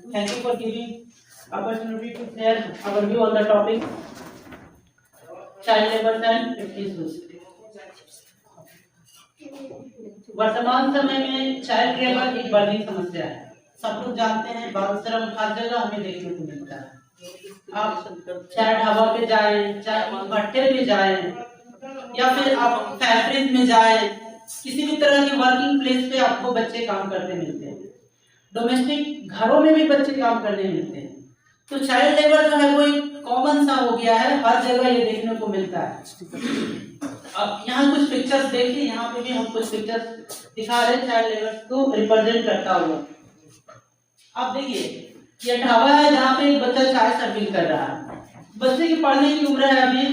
Thank you for giving opportunity to share our view on the topic child labor and its issues. वर्तमान समय में child labour एक बड़ी समस्या है। सब लोग जानते हैं बाल श्रम हर जगह हमें देखने को मिलता है। आप चाहे ढाबा पे जाएं, चाहे भट्टे पे जाएं, या फिर आप फैक्ट्रीज में जाएं, किसी भी तरह की वर्किंग प्लेस पे आपको बच्चे काम करते मिलते हैं। डोमेस्टिक घरों में भी बच्चे काम करने मिलते हैं। तो चाइल्ड लेबर जो है वो एक कॉमन सा हो गया है, हर जगह ये देखने को मिलता है। अब यहाँ कुछ पिक्चर्स देखिए, यहाँ पे भी हम कुछ पिक्चर्स दिखा रहे हैं चाइल्ड लेबर को रिप्रेजेंट करता हुआ। आप देखिए ये ढाबा है जहाँ पे एक बच्चा चाय सर्विंग कर रहा है। बच्चे की पढ़ने की उम्र है अभी,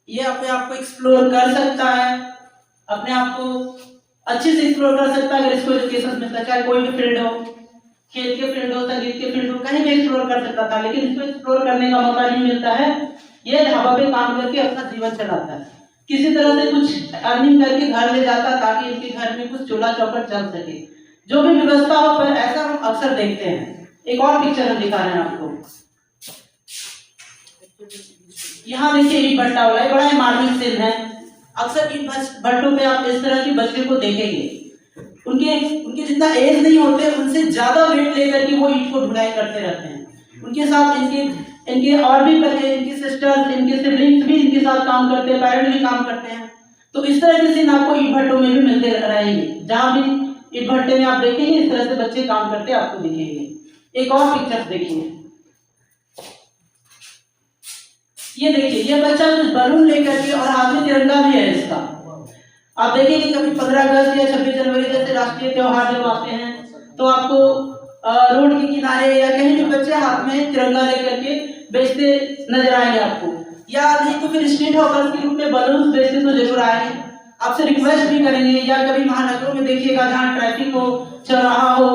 ये अपने आप को एक्सप्लोर कर सकता है, अपने आप को अच्छे से एक्सप्लोर कर सकता है अगर इसको एजुकेशन मिलता है। चाहे कोई भी फील्ड हो, खेल के फील्ड हो, संगीत के फील्ड हो, कहीं भी एक्सप्लोर कर सकता था, लेकिन इसको एक्सप्लोर करने का मौका नहीं मिलता है। ये ढाबा पे काम करके अपना जीवन चलाता है, किसी तरह से कुछ अर्निंग करके घर ले जाता ताकि इनके घर में कुछ चूल्हा चौखट चल सके, जो भी व्यवस्था हो। पर ऐसा हम अक्सर देखते हैं। एक और पिक्चर हम दिखा रहे हैं आपको। यहाँ देखिए ईट भट्टा वाला, बड़ा ही मार्मिक सीन है। अक्सर ईट भट्टों पे आप इस तरह के बच्चे को देखेंगे, उनके जितना एज नहीं होते, उनसे ज्यादा वेट लेकर के वो ईट को ढुलाई करते रहते हैं। उनके साथ इनके और भी बच्चे, इनके सिस्टर्स, इनके सिबलिंग्स भी इनके साथ काम करते हैं, पेरेंट्स भी काम करते हैं। तो इस तरह के सीन आपको ईट भट्टों में भी मिलते रहेंगे। जहां भी ईट भट्टे में आप देखेंगे इस तरह से बच्चे काम करते आपको दिखेंगे। एक और पिक्चर देखिए, ये देखिए ये बच्चा कुछ बलून लेकर के और हाथ में तिरंगा भी है इसका। आप देखेंगे कभी 15 अगस्त या 26 जनवरी जैसे राष्ट्रीय त्योहार जब आते हैं तो आपको रोड के किनारे या कहीं भी बच्चे हाथ में तिरंगा लेकर के बेचते नजर आएंगे आपको, या नहीं तो फिर स्ट्रीट हॉकर्स के रूप में बलून बेचते तो जरूर आएंगे। आपसे रिक्वेस्ट भी करेंगे, या कभी महानगरों में देखिएगा जहाँ ट्रैफिक हो, चौराहा हो,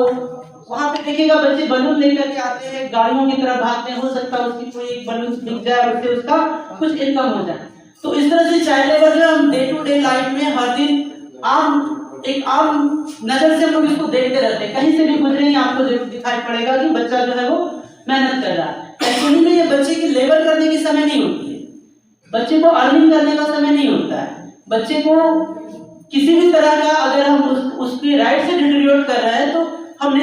वहां पे देखिएगा बच्चे बलून लेकर के आते हैं, गाड़ियों की तरफ भागते हैं। हो सकता है उसकी कोई एक बलून बिक जाए, उससे उसका कुछ इनकम हो जाए। तो इस तरह से चाइल्ड लेबर जो हम डे टू डे लाइफ में हर दिन एक आम नजर से हम लोग इसको देखते रहते हैं। कहीं से भी गुजरेंगे आपको जरूर दिखाई पड़ेगा कि बच्चा जो है वो मेहनत कर रहा है। एक्चुअली में ये बच्चे की लेबर करने की समय नहीं होती है, बच्चे को अर्निंग करने का समय नहीं होता है। बच्चे को किसी भी तरह का अगर हम उसके राइट से डिटेरियोरेट कर रहे हैं तो हम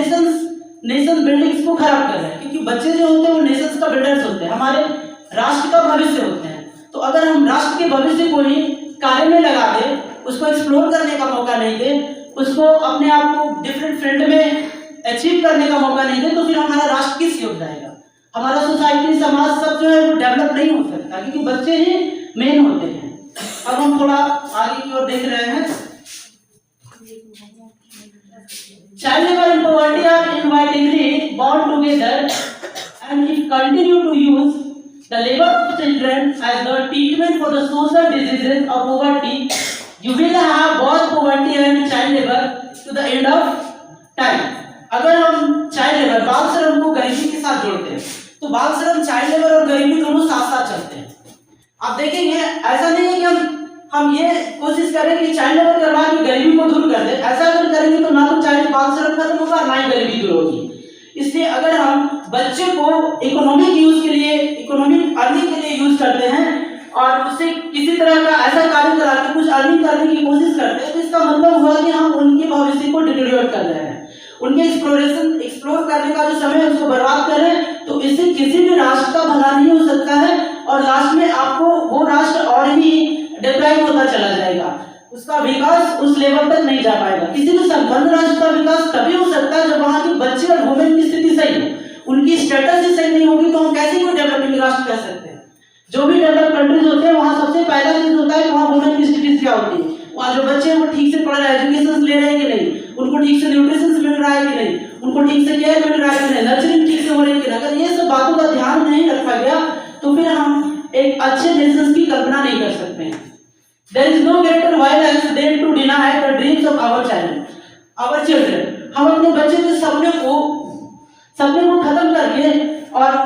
नेशन बिल्डिंग्स को खराब कर रहे हैं, क्योंकि बच्चे जो होते हैं वो नेशंस का बिल्डर्स होते हैं, हमारे राष्ट्र का भविष्य होते हैं। तो अगर हम राष्ट्र के भविष्य को ही कार्य में लगा दे, उसको एक्सप्लोर करने का मौका नहीं दे, उसको अपने आप को डिफरेंट फील्ड में अचीव करने का मौका नहीं दे, तो फिर हमारा राष्ट्र किस योग जाएगा, हमारा सोसाइटी समाज सब जो है वो डेवलप नहीं हो सकता, क्योंकि बच्चे ही मेन होते हैं। अब हम थोड़ा आगे की ओर देख रहे हैं। Child labor and poverty are invitingly bound together, and if continue to use the labor of children as the treatment for the social diseases of poverty, you will have both poverty and child labor to the end of time. अगर हम child labour बाल श्रम को गरीबी के साथ जोड़ते हैं तो बाल श्रम, चाइल्ड लेबर और गरीबी दोनों साथ साथ चलते हैं। आप देखेंगे ऐसा नहीं है कि हम ये कोशिश करें कि चाइल्ड लेबर करवा के गरीबी को दूर कर दे। ऐसा अगर करेंगे तो ना तो चाइल्ड बाल श्रम खत्म होगा, ना ही गरीबी दूर होगी। इसलिए अगर हम बच्चे को इकोनॉमिक यूज के लिए, इकोनॉमिक अर्निंग के लिए यूज करते हैं और उससे किसी तरह का ऐसा कार्य करा के कुछ अर्निंग करने की कोशिश करते हैं, तो इसका मतलब हुआ कि हम उनके भविष्य को डिटेरियोरेट कर रहे हैं, उनके एक्सप्लोर करने का जो समय है उसको बर्बाद कर रहे हैं। तो इससे किसी भी राष्ट्र का भला नहीं हो सकता है, और लास्ट में आपको वो राष्ट्र और ही डेवलप होता चला जाएगा, उसका विकास उस लेवल तक नहीं जा पाएगा। किसी भी संपन्न राष्ट्र का विकास तभी हो सकता है जब वहां के बच्चे और वुमेन की स्थिति सही हो। उनकी स्टेटस ही सही नहीं होगी तो हम कैसे कोई डेवलपिंग राष्ट्र कह सकते हैं। जो भी डेवलप कंट्रीज होते हैं वहां सबसे पहला चीज होता है कि वहां वुमेन की स्थिति क्या होती है, वहां जो बच्चे वो ठीक से पढ़ रहे हैं, एजुकेशन ले रहे हैं कि नहीं, उनको ठीक से न्यूट्रिशन मिल रहा है कि नहीं, उनको ठीक से केयर मिल रहा है कि नहीं, नर्चरिंग ठीक से हो रही है कि नहीं। अगर ये सब बातों का ध्यान नहीं रखा गया तो फिर हम एक अच्छे नेशंस की कल्पना नहीं कर सकते हैं। There is no greater violence than to deny the dreams of our children. हम अपने बच्चे के सपने को खत्म करके और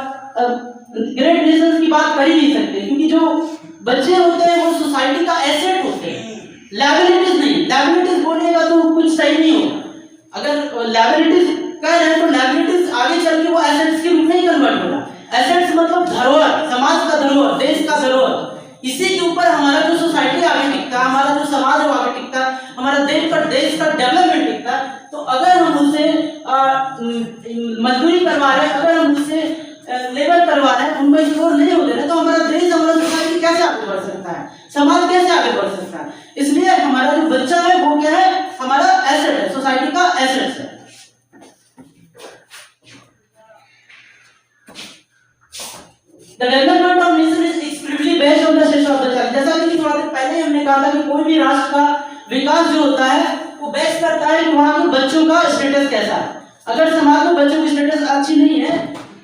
ग्रेट नेशंस की बात कर ही नहीं सकते, क्योंकि जो बच्चे होते हैं वो सोसाइटी का एसेट होते हैं, लायबिलिटीज नहीं। लायबिलिटीज बोलेगा तो कुछ सही नहीं होगा। अगर लायबिलिटीज कह रहे हैं तो लायबिलिटीज आगे चल के इसी के ऊपर हमारा जो सोसाइटी आगे टिकता है, हमारा जो समाज है वो आगे टिकता है, हमारा देश का डेवलपमेंट टिकता है। तो अगर हम उनसे मजदूरी करवा रहे हैं, अगर हम उनसे लेबर करवा रहे हैं, उनको एक्सप्लोर नहीं हो दे रहे, तो हमारा देश, हमारा सोसाइटी कैसे आगे बढ़ सकता है, समाज कैसे आगे बढ़ सकता है। इसलिए हमारा जो बच्चा है वो क्या है, हमारा एसेट है, सोसाइटी का एसेट है। The development of nation is exclusively based on the success of the child। जैसा कि थोड़ा देर पहले हमने कहा था कि कोई भी राष्ट्र का विकास जो होता है वो बेस करता है कि वहाँ के बच्चों का स्टेटस कैसा है। अगर समाज में बच्चों की स्टेटस अच्छी नहीं है,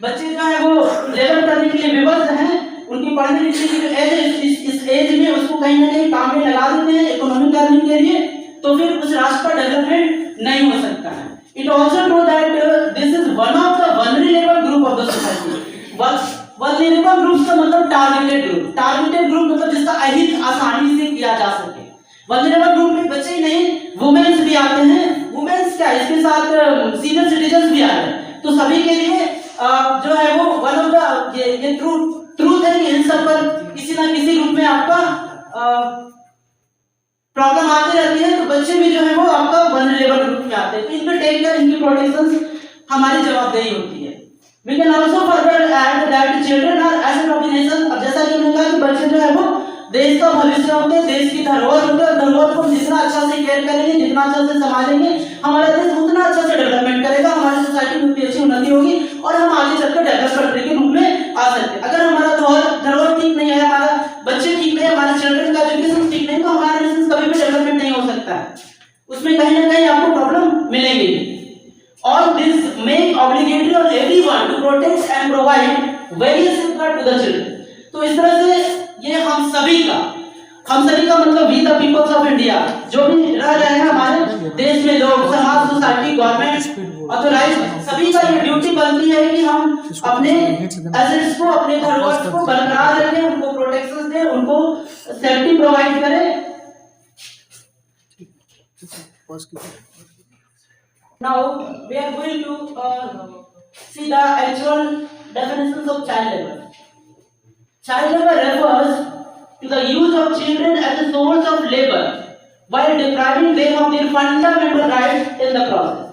बच्चे जो है वो लेवल करने के लिए विवश हैं, उनकी पढ़ने लिखने की जो एज है, इस एज में उसको कहीं ना कहीं काम में लगा देते हैं इकोनॉमिक अर्निंग के लिए, तो फिर उस राष्ट्र का डेवलपमेंट नहीं हो सकता है। It also know that this is one of the vulnerable group of the society. Vulnerable group का मतलब टारगेटेड ग्रुप। टारगेटेड ग्रुप मतलब जिसका अहित आसानी से किया जा सके। वल्नरेबल ग्रुप में बच्चे ही नहीं, वुमेन्स भी आते हैं। वुमेन्स क्या, इसके साथ सीनियर सिटीजन भी आते हैं। तो सभी के लिए जो है वो वन ऑफ द ये ट्रूथ है कि इन सब पर किसी ना किसी रूप में आपका प्रॉब्लम आती रहती है। तो बच्चे भी जो है वो आपका वल्नरेबल ग्रुप में आते हैं, तो इनको टेक केयर, इनकी प्रोटेक्शन हमारी जवाबदेही होती है। We can also further add that children are asset of the nation। अब जैसा कि हमने कहा कि बच्चे जो है वो देश का भविष्य होते हैं, देश की धरोहर होते हैं। धरोहर को जितना अच्छा से केयर करेंगे, जितना अच्छा से संभालेंगे, हमारा देश उतना अच्छा से डेवलपमेंट करेगा, हमारी सोसाइटी में उतनी अच्छी उन्नति होगी और हम आगे चलकर डेवलप कंट्री के रूप में आ सकते हैं। अगर हमारा धरोहर ठीक नहीं है, हमारा बच्चे ठीक नहीं है, हमारे चिल्ड्रन का एजुकेशन ठीक नहीं, तो हमारा नेशन कभी भी डेवलपमेंट नहीं हो सकता है। उसमें कहीं ना कहीं आपको प्रॉब्लम मिलेगी। All this make obligatory on everyone to protect and provide various safeguard to the children। तो इस तरह से ये हम सभी का मतलब we the peoples of India, जो भी रह रहे हैं हमारे देश में लोग, समाज, सोसाइटी, गवर्नमेंट, ऑथोराइज, सभी का ये ड्यूटी बनती है कि हम अपने एसेट्स को, अपने धरोहर को बरकरार रखें, उनको प्रोटेक्शन दें, उनको सेफ्टी प्रोवाइड करें। Now we are going to see the actual definitions of child labor. Child labor refers to the use of children as a source of labor while depriving them of their fundamental rights in the process।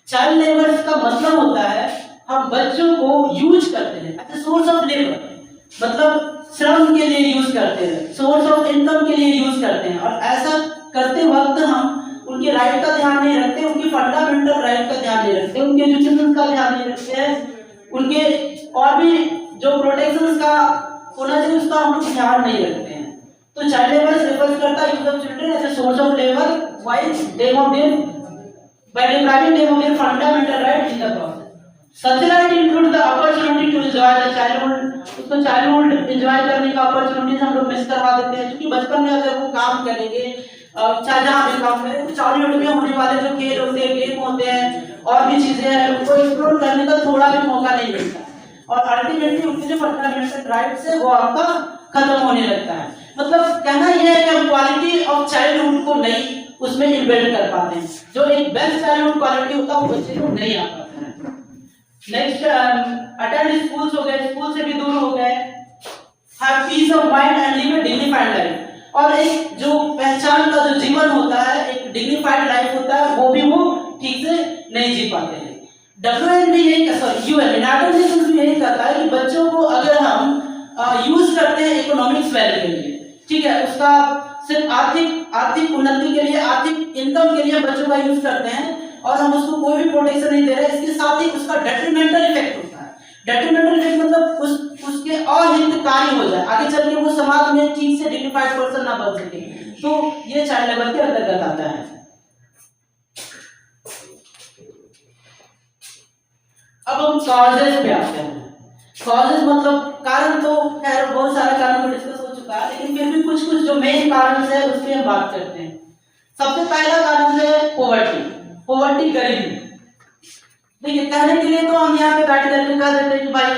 Child labor का मतलब होता है हम बच्चों को use करते हैं as a source of labor, मतलब श्रम के लिए यूज करते हैं, सोर्स ऑफ इनकम के लिए यूज करते हैं। और ऐसा करते वक्त हम उनके राइट का ध्यान नहीं रखते, उनकी फंडामेंटल राइट का ध्यान नहीं रखते, उनके एजुकेशन का ध्यान नहीं रखते हैं, उनके और भी जो प्रोटेक्शन का होना चाहिए उसका हम लोग ध्यान नहीं रखते हैं। तो चाइल्ड लेबर रेफर्स करता है use of children as a source of labour while them of their by depriving them of their fundamental right in the process. Such right include the opportunity to enjoy the childhood. उसको childhood enjoy करने का opportunities हम लोग miss करवा देते हैं, क्योंकि बचपन में अगर वो काम करेंगे, चाहे जहाँ भी काम करें, तो चाइल्डहुड में होने वाले जो खेल होते हैं, गेम होते हैं और भी चीजें हैं, उनको एक्सप्लोर करने का थोड़ा भी मौका नहीं मिलता और अल्टीमेटली उनके जो फंडामेंटल राइट्स है वो आपका खत्म होने लगता है। मतलब कहना यह है कि हम क्वालिटी ऑफ चाइल्डहुड को नहीं उसमें इन्वेस्ट कर पाते हैं, जो एक बेस्ट चाइल्डहुड क्वालिटी होता है वो बच्चे को नहीं आ पाता है। नेक्स्ट अटेंड स्कूल्स हो गए, स्कूल से भी दूर हो गए, have piece of mind and live a dignified life. और एक जो पहचान का जो जीवन होता है, एक डिग्निफाइड लाइफ होता है, वो भी वो ठीक से नहीं जी पाते हैं। WN भी यही UN यूनाइटेड नेशंस भी यही कहता है कि बच्चों को अगर हम यूज करते हैं इकोनॉमिक्स वैल्यू के लिए, ठीक है, उसका सिर्फ आर्थिक उन्नति के लिए, आर्थिक इनकम के लिए बच्चों का यूज करते हैं और हम उसको कोई भी प्रोटेक्शन नहीं दे रहे, इसके साथ ही उसका डेट्रीमेंटल इफेक्ट होता है। डेट्रीमेंटल इफेक्ट मतलब उसके अहितकारी हो जाए, आगे चल के वो समाज में ठीक से डिग्निफाइड पर्सन ना बन सके, तो ये चाइल्ड लेबर के अंतर्गत आता है। अब हम कॉजेस पे आते हैं। कॉजेस मतलब कारण, तो खैर बहुत सारे कारण पर डिस्कस हो चुका है, लेकिन फिर भी कुछ जो मेन कारण है उस पर हम बात करते हैं। सबसे पहला कारण है पोवर्टी, गरीबी। देखिए, कहने के लिए तो हम यहाँ पे बैठ करके कह देते हैं कि भाई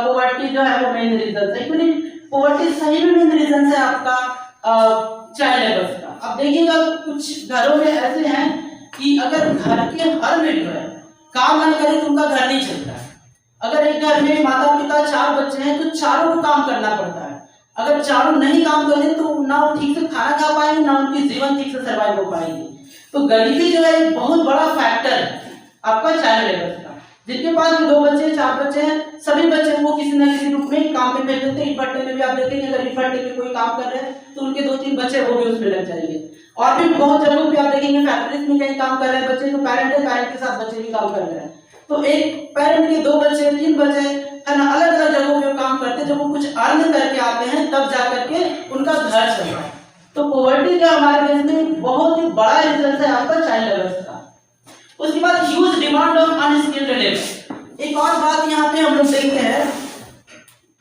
पोवर्टी जो है वो मेन रीजन है, क्योंकि पोवर्टी सही में मेन रीजन है आपका चाइल्ड लेबर का। अब देखिएगा कुछ घरों में ऐसे हैं कि अगर घर के हर मेंबर काम ना करे तो उनका घर नहीं चलता है। अगर एक घर में माता पिता 4 बच्चे हैं तो चारों को काम करना पड़ता है। अगर चारों नहीं काम करें तो ना वो ठीक से खाना खा पाएंगे, ना उनकी जीवन ठीक से सर्वाइव हो पाएंगे। तो गरीबी जो है एक बहुत बड़ा फैक्टर है आपका चाइल्ड लेबर का। जिनके पास भी 2 बच्चे 4 बच्चे हैं, सभी बच्चे वो किसी न किसी रूप में काम में भेज देते हैं। इकट्ठे में भी आप देखेंगे अगर इकट्ठे में कोई काम कर रहे हैं तो उनके 2-3 बच्चे वो भी उसमें लग जाएंगे। और भी बहुत जगहों पे आप देखेंगे फैक्ट्रीज में कहीं काम कर रहे हैं बच्चे, तो पेरेंट है, पेरेंट के साथ बच्चे भी काम कर रहे हैं। तो एक पेरेंट के 2 बच्चे 3 बच्चे है ना, अलग अलग जगहों पे काम करते हैं। जब वो कुछ अर्न करके आते हैं तब जा करके उनका घर चलता है। तो पॉवर्टी का हमारे देश में बहुत ही बड़ा रिजल्ट है आपका चाइल्ड लेबर का। उसके बाद huge demand of unskilled labour. एक और बात यहाँ पे हम लोग देखते हैं,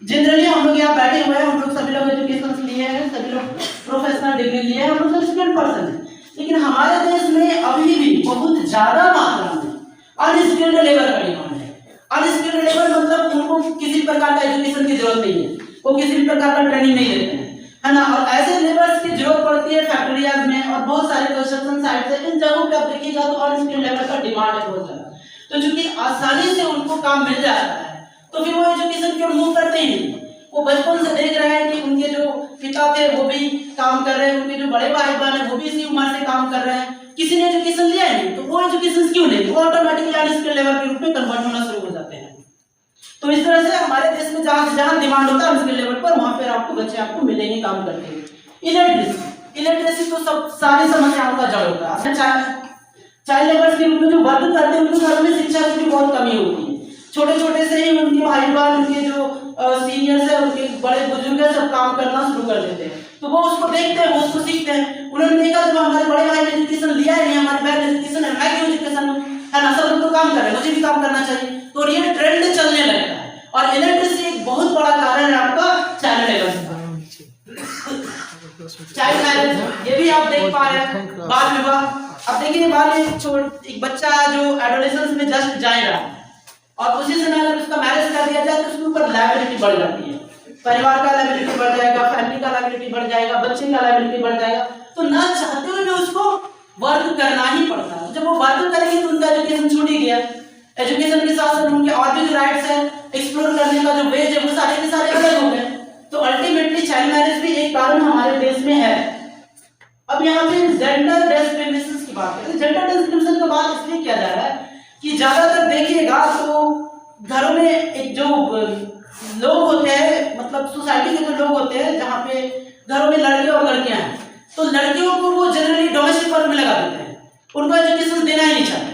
जनरली हम लोग यहाँ बैठे हुए हैं, हम लोग सभी लोग एजुकेशन लिए हैं, सभी लोग प्रोफेशनल डिग्री लिए हैं, हम लोग सब स्किल्ड पर्सन हैं। लेकिन हमारे देश में अभी भी बहुत ज्यादा मात्रा में अनस्किल्ड लेबर का डिमांड है। अनस्किल्ड लेबर मतलब उनको किसी प्रकार का एजुकेशन की जरूरत नहीं है, वो किसी भी प्रकार का ट्रेनिंग नहीं लेते हैं, है ना। और ऐसे लेबर्स की जरूरत पड़ती है फैक्ट्रियाज में और बहुत सारे कंस्ट्रक्शन साइट है, इन जगहों पे आप देखिएगा तो अनस्किल्ड लेबर का डिमांड है बहुत ज्यादा। तो चूंकि आसानी से उनको काम मिल जाता है तो फिर वो एजुकेशन की ओर मूव करते ही नहीं। वो बचपन से देख रहे हैं कि उनके जो पिता थे वो भी काम कर रहे हैं, उनके जो बड़े भाई बहन है वो भी इसी उम्र से काम कर रहे हैं, किसी ने एजुकेशन लिया है नहीं, तो वो एजुकेशन क्यों लेंगे, वो ऑटोमेटिकली अनस्किल्ड लेबर के रूप में कन्वर्ट होना शुरू हो जाते हैं। तो इस तरह से हमारे देश में जहां जहां डिमांड होता है अनस्किल्ड लेबर पर, वहां पर आपको बच्चे आपको मिलेंगे काम करते हैं। इलिटरेसी तो सब सारी समस्याओं का जड़ होता है। चाइल्ड लेबर के रूप में जो वर्क करते हैं उनके घरों में शिक्षा की बहुत कमी होती है। छोटे छोटे से ही उनके भाई बहन, उनके जो सीनियर्स है, उनके बड़े बुजुर्ग है, सब काम करना शुरू कर देते हैं। तो वो उसको देखते हैं, वो उसको सीखते हैं। उन्होंने देखा जब हमारे बड़े भाई ने एजुकेशन लिया है नहीं, हमारे बहन एजुकेशन है, मैं क्यों एजुकेशन है ना, सब लोग तो काम कर रहे हैं, मुझे भी काम करना चाहिए। तो ये ट्रेंड चलने लगता है और इलिटरेसी एक बहुत बड़ा कारण है आपका चाइल्ड लेबर का। चाइल्ड मैरिज ये भी आप देख पा रहे हैं, बाल विवाह। अब देखिए एक बच्चा जो एडोलेसेंस में जस्ट जा रहा है और उसी समय अगर उसका मैरिज कर दिया जाए तो उसके ऊपर लायबिलिटी बढ़ जाती है, परिवार का लायबिलिटी बढ़ जाएगा, फैमिली का लायबिलिटी बढ़ जाएगा, बच्चे का लायबिलिटी बढ़ जाएगा। तो ना चाहते हुए भी उसको वर्क करना ही पड़ता है। जब वो वर्क करेंगे तो उनका एजुकेशन छूट ही गया। एजुकेशन के साथ साथ उनके और भी जो राइट्स है, एक्सप्लोर करने का जो वेज है, वो सारे के सारे अलग हो गए। तो अल्टीमेटली चाइल्ड मैरिज भी एक कारण हमारे देश में है। अब यहाँ पे जेंडर डिस्क्रिमिनेशन की बात करें। जेंडर डिस्क्रिमिनेशन की बात इसलिए किया जा रहा है कि ज्यादातर देखिएगा तो घरों में एक जो लोग होते हैं, मतलब सोसाइटी के जो लोग होते हैं जहाँ पे घरों में लड़के और लड़कियां हैं, तो लड़कियों को वो जनरली डोमेस्टिक वर्क में लगा देते हैं, उनको एजुकेशन देना ही नहीं चाहते,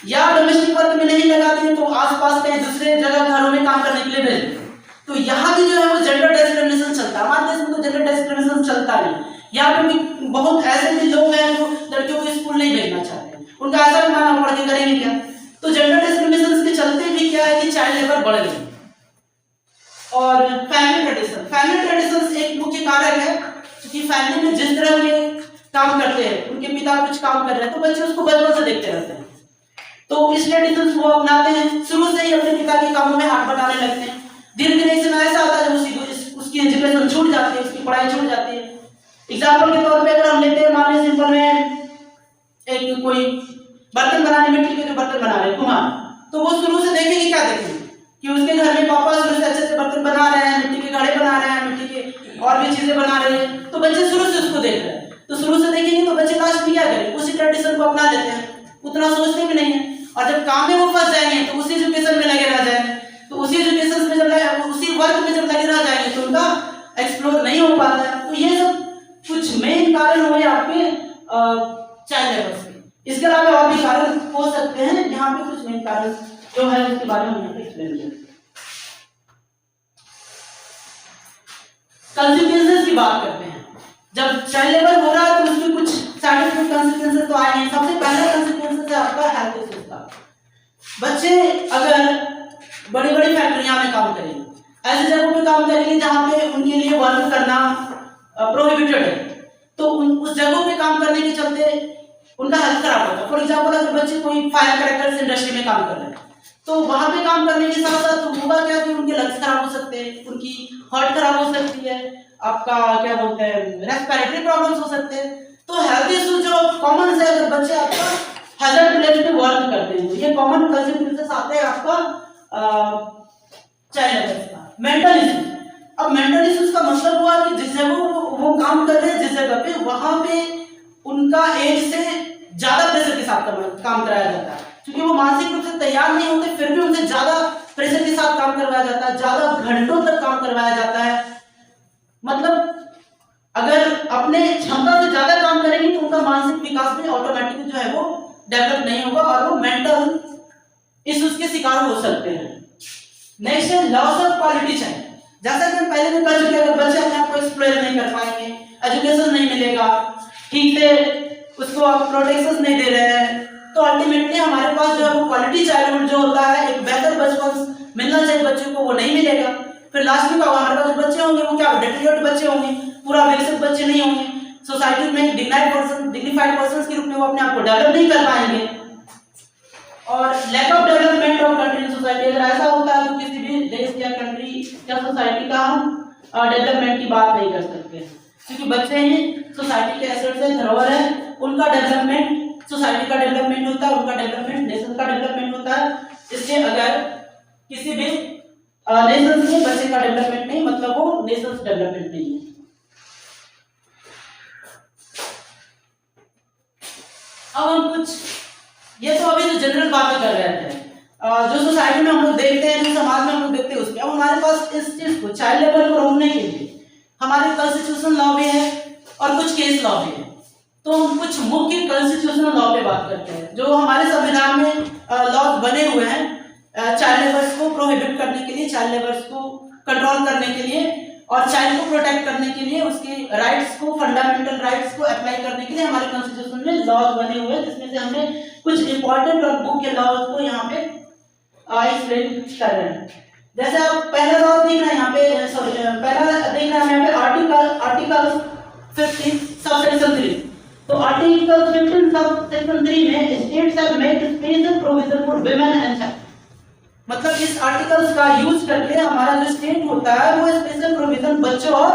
या डोमेस्टिक वर्क में नहीं लगाते तो आसपास कहीं दूसरे जगह घरों में काम करने के लिए भेज देते। तो यहाँ भी जो है वो जेंडर डिस्क्रिमिनेशन चलता है। हमारे देश में तो जेंडर डिस्क्रिमिनेशन चलता नहीं। यहाँ पे भी बहुत ऐसे भी लोग हैं जो लड़कियों को स्कूल नहीं भेजना चाहते, उनका ऐसा भी मानना पड़ के करेंगे क्या। तो जेंडर डिस्क्रिमिनेशन के चलते भी क्या है कि चाइल्ड लेबर बढ़ रही है। और फैमिली ट्रेडिशन एक मुख्य कारक है, क्योंकि फैमिली में जिस तरह के काम करते हैं, उनके पिता कुछ काम कर रहे हैं तो बच्चे उसको बचपन से देखते रहते हैं, तो इस ट्रेडिशन वो अपनाते हैं, शुरू से ही अपने पिता के कामों में हाथ बटाने लगते हैं। धीरे धीरे इसमें ऐसा आता है जब उसकी एजुकेशन छूट जाती है, उसकी पढ़ाई छूट जाती है। एग्जाम्पल के तौर पे अगर हम लेते हैं, मान लीजिए सिंपल में एक कोई बर्तन बनाने, मिट्टी के जो बर्तन बना रहे हैं कुम्हार, तो वो शुरू से देखेंगे क्या देखेंगे कि उसके घर में पापा शुरू से अच्छे से बर्तन बना रहे हैं, मिट्टी के घड़े बना रहे हैं, मिट्टी के और भी चीजें बना रहे हैं, तो बच्चे शुरू से उसको देख रहे हैं। तो शुरू से देखेंगे तो बच्चे लास्ट में क्या करें, उसी ट्रेडिशन को अपना लेते हैं, उतना सोचते भी नहीं है। और जब काम में वो फंस जाएंगे तो उसी एजुकेशन में लगे रह जाएंगे, तो उसी एजुकेशन में जब उसी वर्क में जब लगे रह जाएंगे तो उनका एक्सप्लोर नहीं हो पाता है। तो ये सब कुछ मेन कारण हुए आपके चाइल्ड लेबर के। इसके अलावा और भी कारण हो सकते हैं, यहाँ पे कुछ मेन कारण जो है उसके बारे में हम एक्सप्लेन करेंगे। कंसिक्वेंसेस की बात करते हैं। जब चाइल्ड लेबर हो रहा है तो उसके कुछ साइड इफेक्ट कंसिक्वेंसेस तो आए हैं। सबसे पहला कंसिक्वेंसेस है आपका हेल्थ इश्यूज का। बच्चे अगर बड़ी बड़ी फैक्ट्रियां में काम करेंगे, ऐसी जगहों पे काम करेंगे जहां पे उनके लिए वर्क करना प्रोहिबिटेड है, तो उस जगहों पे काम करने के चलते उनका हेल्थ खराब होता है। फॉर एग्जाम्पल अगर बच्चे कोई फायर क्रैकर्स इंडस्ट्री में काम कर रहे हैं तो वहां पे काम करने के साथ साथ होगा क्या कि उनके लंग्स खराब हो सकते हैं, उनकी हार्ट खराब हो सकती है, आपका क्या बोलते हैं रेस्पिरेटरी प्रॉब्लम्स हो सकते हैं। तो हेल्थ इशू जो कॉमन है, अगर बच्चे आपका हैजर्ड प्लेस पे वर्क करते हैं, ये कॉमन कंसिक्वेंसेस आते हैं आपका चाइल्ड लेबर का। मेंटल इश्यूज, अब मेंटल इश्यूज का मतलब हुआ वहां पे उनका एज से ज्यादा प्रेशर के साथ काम कराया जाता है, क्योंकि वो मानसिक रूप से तैयार नहीं होते, फिर भी उनसे ज्यादा प्रेशर के साथ काम करवाया जाता है, ज्यादा घंटों तक काम करवाया जाता है। मतलब अगर अपने क्षमता से ज्यादा काम करेंगे तो उनका मानसिक विकास भी ऑटोमेटिकली जो है वो डेवलप नहीं होगा और वो मेंटल इश्यूज के शिकार हो सकते हैं। नेक्स्ट है लॉस ऑफ क्वालिटी चाइल्ड। जैसा कि हम पहले भी कह चुके हैं, अगर बच्चे अपने आप को एक्सप्लोर नहीं कर पाएंगे, एजुकेशन नहीं मिलेगा, ठीक से उसको आप प्रोटेक्शन नहीं दे रहे हैं, तो अल्टीमेटली हमारे पास जो है वो क्वालिटी चाइल्डहुड जो होता है, एक बेहतर बचपन मिलना चाहिए बच्चों को, वो नहीं मिलेगा। फिर लास्ट में क्या होगा, हमारे पास बच्चे होंगे वो क्या डिटेरियोरेट बच्चे होंगे, पूरा विकसित बच्चे नहीं होंगे, सोसाइटी में डिग्निफाइड पर्सन के रूप में वो अपने आप को डेवलप नहीं कर पाएंगे। और lack of development of country in society, अगर ऐसा होता है तो किसी भी देश या कंट्री या सोसाइटी का हम डेवलपमेंट की बात नहीं कर सकते, क्योंकि बच्चे ही सोसाइटी के एसेट्स है, धरोहर है, उनका डेवलपमेंट सोसाइटी का डेवलपमेंट होता है, उनका डेवलपमेंट नेशन का डेवलपमेंट होता है। इसलिए अगर किसी भी नेशन में बच्चे का डेवलपमेंट नहीं, मतलब वो नेशन डेवलपमेंट नहीं है। अब हम कुछ, ये तो अभी जो जनरल बातें कर रहे थे, जो सोसाइटी में हम लोग देखते हैं, जो समाज में हम लोग देखते हैं उसके, अब हमारे पास इस चीज को चाइल्ड लेबर को रोकने के लिए हमारे कॉन्स्टिट्यूशन लॉ भी है और कुछ केस लॉ भी है। तो हम कुछ मुख्य कॉन्स्टिट्यूशनल लॉ पे बात करते हैं, जो हमारे संविधान में लॉ बने हुए हैं चाइल्ड लेबर्स को प्रोहिबिट करने के लिए, चाइल्ड लेबर्स को कंट्रोल करने के लिए और चाइल्ड को प्रोटेक्ट करने के लिए, उसके राइट्स को, फंडामेंटल राइट्स को अप्लाई करने के लिए हमारे कॉन्स्टिट्यूशन में लॉज बने हुए हैं, जिसमें से हमने कुछ इंपॉर्टेंट और मुख्य लॉज को यहाँ पे एक्सप्लेन कर रहे हैं। जैसे आप पहला लॉ देख रहे हैं यहाँ पे, सॉरी पहला देख रहे हैं यहाँ पे आर्टिकल 15 सबसेक्शन 3। तो आर्टिकल 15 सबसेक्शन 3 में states have made special provision for women and child, मतलब इस आर्टिकल्स का यूज करके हमारा जो स्टेट होता है वो स्पेशल प्रोविजन बच्चों और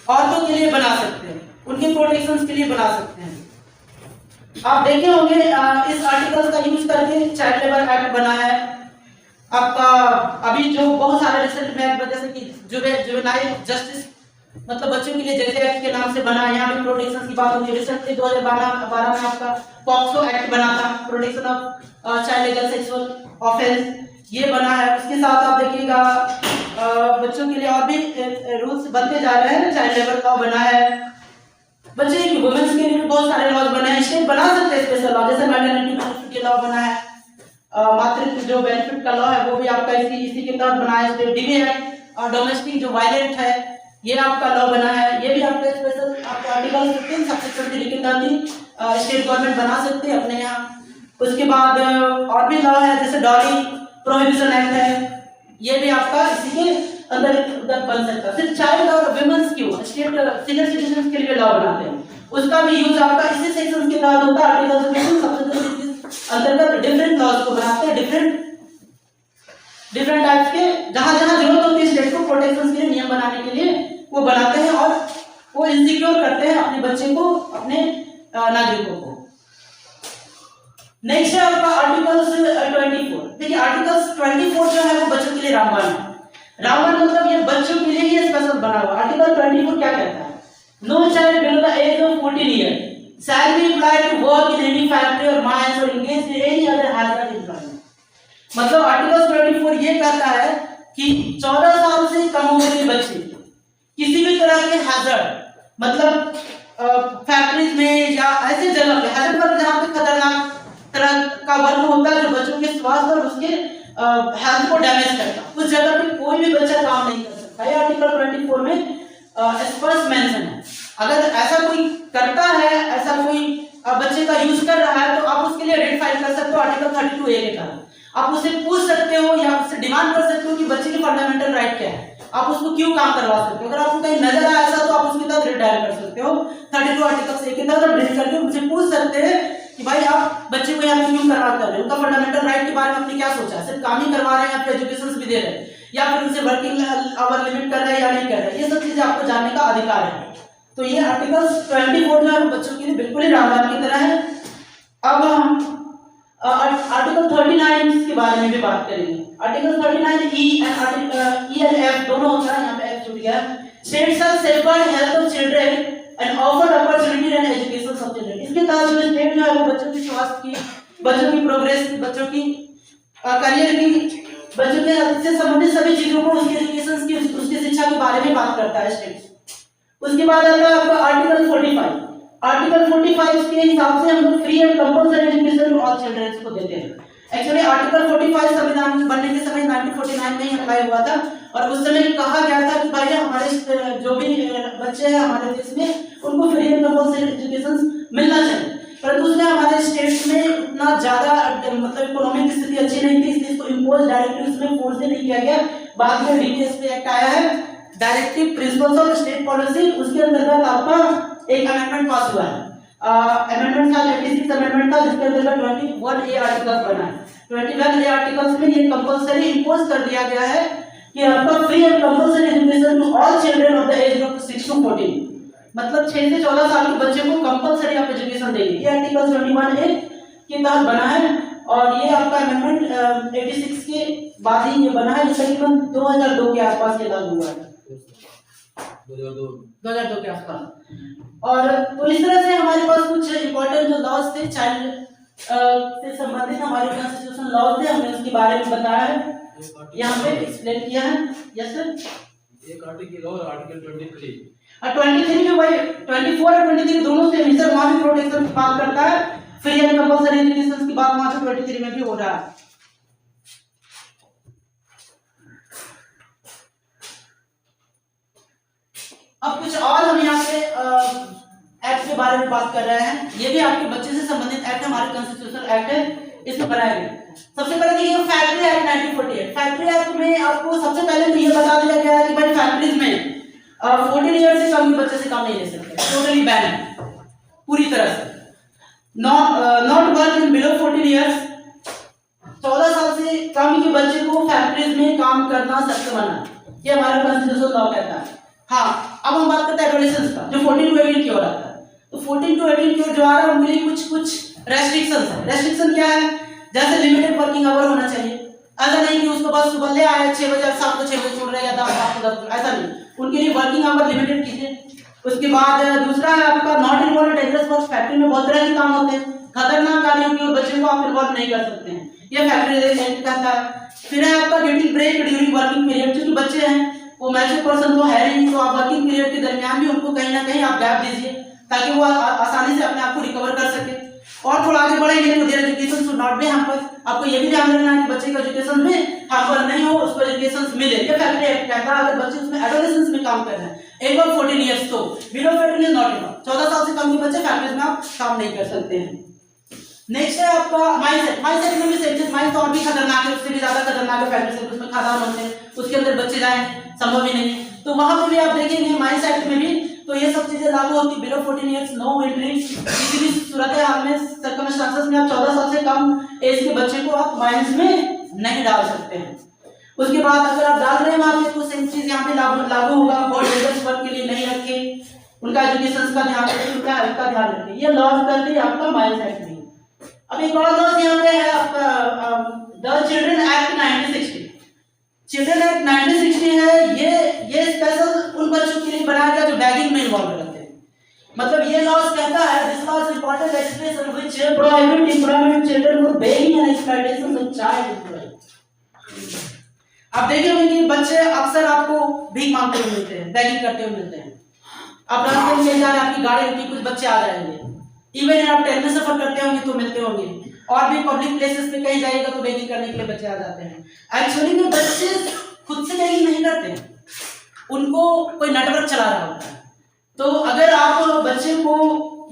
औरतों के लिए बना सकते हैं, उनके प्रोटेक्शन के लिए बना सकते हैं। आप देखे होंगे इस आर्टिकल का यूज करके चाइल्ड लेबर एक्ट बना है आपका। अभी जो बहुत सारे रिसेंट में एक्ट, जैसे कि जुवेनाइल जस्टिस, मतलब बच्चों के लिए जैसे एक्ट के नाम से बना है, यहाँ भी प्रोटेक्शन की बात होती है। रिसेंटली 2012 में आपका पॉक्सो एक्ट बना था, protection of child legal sexual offence, ये बना है। उसके साथ आप देखिएगा बच्चों के लिए और भी रूल्स बनते जा रहे हैं, चाइल्ड लेबर लॉ बना है, बच्चे की वुमेन्स के लिए भी बहुत सारे लॉज बने हैं, स्टेट बना सकते हैं स्पेशल लॉ, जैसे मैटरनिटी बेनिफिट के लॉ बना है, मातृत्व जो बेनिफिट का लॉ है वो भी आपका इसी के तहत बना है। स्टेट डीवी एक्ट और डोमेस्टिक जो वायलेंट है ये आपका लॉ बना है, ये भी आपका स्पेशल आपका आर्टिकल 15 सबसेक्शन 3 के तहत ही स्टेट गवर्नमेंट बना सकती है अपने यहाँ। उसके बाद और भी लॉ है, जैसे डॉली प्रोहिबिशन एक्ट है, ये भी आपका इसी के अंदर बन सकता है। सिर्फ चाइल्ड और वुमेन्स क्यों, स्टेट सीनियर सिटीजन के लिए लॉ बनाते हैं, उसका भी यूज आपका इसी सेक्शन के तहत होता है। आर्टिकल 15 सबसेक्शन अंतर्गत डिफरेंट लॉज को बनाते हैं, डिफरेंट टाइप्स के, जहां जहां जरूरत होती है स्टेट को प्रोटेक्शन के लिए, नियम बनाने के लिए वो बनाते हैं और वो इंसिक्योर करते हैं अपने बच्चे को, अपने नागरिकों को। नेक्स्ट है आपका आर्टिकल 24। देखिए आर्टिकल 24 जो है वो बच्चों के लिए रामबाण है। रामबाण मतलब ये बच्चों के लिए ही स्पेशल बना हुआ। आर्टिकल 24 क्या कहता है, no child below the age of 14 year shall be employed to work in any factory और माइंस और engage in any other hazard employment. मतलब आर्टिकल 24 ये कहता है कि 14 साल से कम उम्र के बच्चे किसी भी तरह के हैजर्ड, मतलब फैक्ट्रीज में या ऐसे जगह पे, हैजर्ड मतलब जहां पे खतरनाक तरह का वर्क होता है जो बच्चों के स्वास्थ्य और उसके हेल्थ को डैमेज करता है, उस जगह पे कोई भी बच्चा काम नहीं कर सकता। ये आर्टिकल 24 में स्पष्ट मेंशन है। अगर ऐसा कोई करता है, ऐसा कोई बच्चे का यूज कर रहा है, तो आप उसके लिए रेड फाइल कर सकते हो आर्टिकल 32A के तहत। आप उससे पूछ सकते हो या उससे डिमांड कर सकते हो कि बच्चे की फंडामेंटल राइट क्या है, आप उसको क्यों काम करवा सकते हो। अगर आपको कहीं नजर आया ऐसा तो आप उसके तहत रेड डायल कर सकते हो। 32 आर्टिकल से के तहत रेड करके उनसे पूछ सकते हैं कि भाई आप बच्चे को यहाँ पे क्यों करवा कर रहे हैं, उनका फंडामेंटल राइट के बारे में आपने क्या सोचा है, सिर्फ काम ही करवा रहे हैं या फिर एजुकेशन भी दे रहे हैं या फिर उनसे वर्किंग आवर लिमिट कर रहे हैं या नहीं कर रहे हैं, ये सब चीजें आपको जानने का अधिकार है। तो ये आर्टिकल 24 जो है बच्चों के लिए बिल्कुल ही रामबाण की तरह है। अब हम आर्टिकल 39 के बारे में भी बात करेंगे। आर्टिकल 39E एंड F दोनों होता है, यहाँ पे F छूट गया। States shall safeguard health of children and offered opportunity and education of children. इसके तहत जो स्टेट जो है वो बच्चों की स्वास्थ्य की, बच्चों की प्रोग्रेस, बच्चों की करियर की, बच्चों के से संबंधित सभी चीजों को, उसके एजुकेशन की, उसकी शिक्षा के बारे में बात करता है स्टेट। उसके बाद आता है आपका आर्टिकल 45। आर्टिकल 45 के हिसाब से हम लोग free and compulsory education to all childrens को देते हैं। एक्चुअली आर्टिकल 45 संविधान बनने के समय 1949 में ही अप्लाई हुआ था और उस समय कहा गया था कि भाई हमारे जो भी बच्चे हैं हमारे देश में उनको फ्री एंड कंपल्सरी एजुकेशन मिलना चाहिए, परंतु उसमें हमारे स्टेट में उतना ज्यादा मतलब इकोनॉमिक स्थिति अच्छी नहीं थी, इसलिए इसको इम्पोज डायरेक्टली उसमें फोर्स नहीं किया गया। बाद में डीपीएस पे एक्ट आया है, directive principles of state policy, उसके अंतर्गत आपका एक अमेंडमेंट पास हुआ है। अमेंडमेंट था 86 अमेंडमेंट था, जिसके अंतर्गत 21A आर्टिकल बना है। 21A आर्टिकल्स में ये कंपल्सरी इंपोज कर दिया गया है कि आपका free and compulsory education to all children of the age group 6 to 14, मतलब 6 से 14 साल के बच्चे को कंपल्सरी आप एजुकेशन देंगे। ये आर्टिकल 21A के तहत बना है और ये आपका अमेंडमेंट 86 के बाद ही ये बना है, जो तकरीबन 2002 के आसपास ये लागू हुआ है, 2002 के आसपास। और तो इस तरह से हमारे पास कुछ इंपॉर्टेंट जो लॉज थे चाइल्ड से संबंधित हमारे कॉन्स्टिट्यूशन लॉज थे, हमने उसके बारे में बताया है, यहाँ पे एक्सप्लेन किया है। यस सर, एक आर्टिकल और आर्टिकल 23 और 23 में भाई 24 और 23 दोनों से मिसर वहां भी प्रोटेक्शन की बात करता है, फ्री एंड कंपल्सरी एजुकेशन की बात वहां से 23 में भी हो रहा है। अब कुछ और हम यहाँ पे एक्ट के बारे में बात कर रहे हैं, ये भी आपके बच्चे से संबंधित एक्ट, हमारे कॉन्स्टिट्यूशनल एक्ट है, इसको बनाया गया। सबसे पहले देखिए फैक्ट्री एक्ट 1948। फैक्ट्री एक्ट में आपको सबसे पहले तो ये बता दिया गया है कि भाई फैक्ट्रीज में 14 ईयर से कम के बच्चे से काम नहीं ले सकते, टोटली बैन है पूरी तरह से। Not work in below 14 years, 14 साल से कम के बच्चे को फैक्ट्रीज में काम करना सख्त मना, ये हमारा कॉन्स्टिट्यूशनल लॉ कहता है। हाँ, अब हम बात करते हैं एडोलेसेंस का, जो 14 to 18 की ओर आता है। तो 14 to 18 की ओर जो आ रहा है उनके लिए कुछ रेस्ट्रिक्शंस है। रेस्ट्रिक्शन क्या है? जैसे लिमिटेड वर्किंग आवर होना चाहिए, ऐसा नहीं कि उसके पास सुबह ले आए 6 बजे, शाम को 6 बजे छोड़ रहे या 10 ऐसा नहीं, उनके लिए वर्किंग आवर लिमिटेड कीजिए। उसके बाद दूसरा है आपका not involve dangerous work. Factory में बहुत तरह के काम होते हैं, खतरनाक कार्यों की ओर बच्चों को आप इन्वॉल्व नहीं कर सकते हैं, ये फैक्ट्री एक्ट कहता है। फिर है आपका duty break during working period, क्योंकि बच्चे हैं वो मैच्योर पर्सन तो है नहीं, तो आप वर्किंग पीरियड के दरमियान भी उनको कहीं ना कहीं आप गैप दीजिए ताकि वो आसानी से अपने आप को रिकवर कर सके। और थोड़ा आगे बढ़ेंगे तो there education should not be hamper, आपको ये भी ध्यान रखना है कि बच्चे का एजुकेशन में हैम्पर नहीं हो, उसको एजुकेशन मिले, ये फैक्ट्री एक्ट कहता है। अगर बच्चे उसमें एडोलेसेंस में काम कर रहे हैं एबव 14 इयर्स, तो बिलो 14 इज नॉट इनफ, 14 साल से कम के बच्चे फैक्ट्रीज में आप काम नहीं कर सकते हैं। नेक्स्ट है आपका माइंड सेट में भी सेम, माइंड तो और भी खतरनाक है, उससे भी ज्यादा खतरनाक है फैक्ट्री से, उसमें खदान होते हैं, उसके अंदर बच्चे जाएं संभव ही नहीं, तो वहां पे भी आप देखेंगे माइंड सेट में भी तो ये सब चीजें लागू होती है। बिलो 14 इयर्स नो एंट्री, किसी भी सूरत हाल में सर्कमस्टेंसेस में आप 14 साल से कम एज के बच्चे को आप माइंस में नहीं डाल सकते हैं। उसके बाद अगर आप डाल रहे हैं वहां पे तो सेम चीज यहाँ पे लागू होगा, बहुत डेंजरस वर्क के लिए नहीं रखे, उनका एजुकेशन का ध्यान रखें, उनका हेल्थ का ध्यान रखें, ये लॉज करते हैं आपका माइंड सेट में। अब एक और लॉज यहाँ पे है आपका the children act 1960। Children act 1960 है, ये स्पेशल उन बच्चों के लिए बनाया गया जो बैगिंग में इन्वॉल्व रहते हैं। मतलब ये लॉज कहता है this law is important legislation which prohibit employment children for begging and exploitation of child employ. आप देखेंगे कि बच्चे अक्सर आपको भीख मांगते हुए मिलते हैं, बैगिंग करते हुए मिलते हैं। आप रास्ते में जा रहे हैं, आपकी गाड़ी रुकी, कुछ बच्चे आ जाएंगे, इवन आप ट्रेन में सफर करते होंगे तो मिलते होंगे, और भी पब्लिक प्लेसेस पे कहीं जाएगा तो बेगिंग करने के लिए बच्चे आ जाते हैं। एक्चुअली में बच्चे खुद से बेगिंग नहीं करते, उनको कोई नेटवर्क चला रहा होता है। तो अगर आप बच्चे को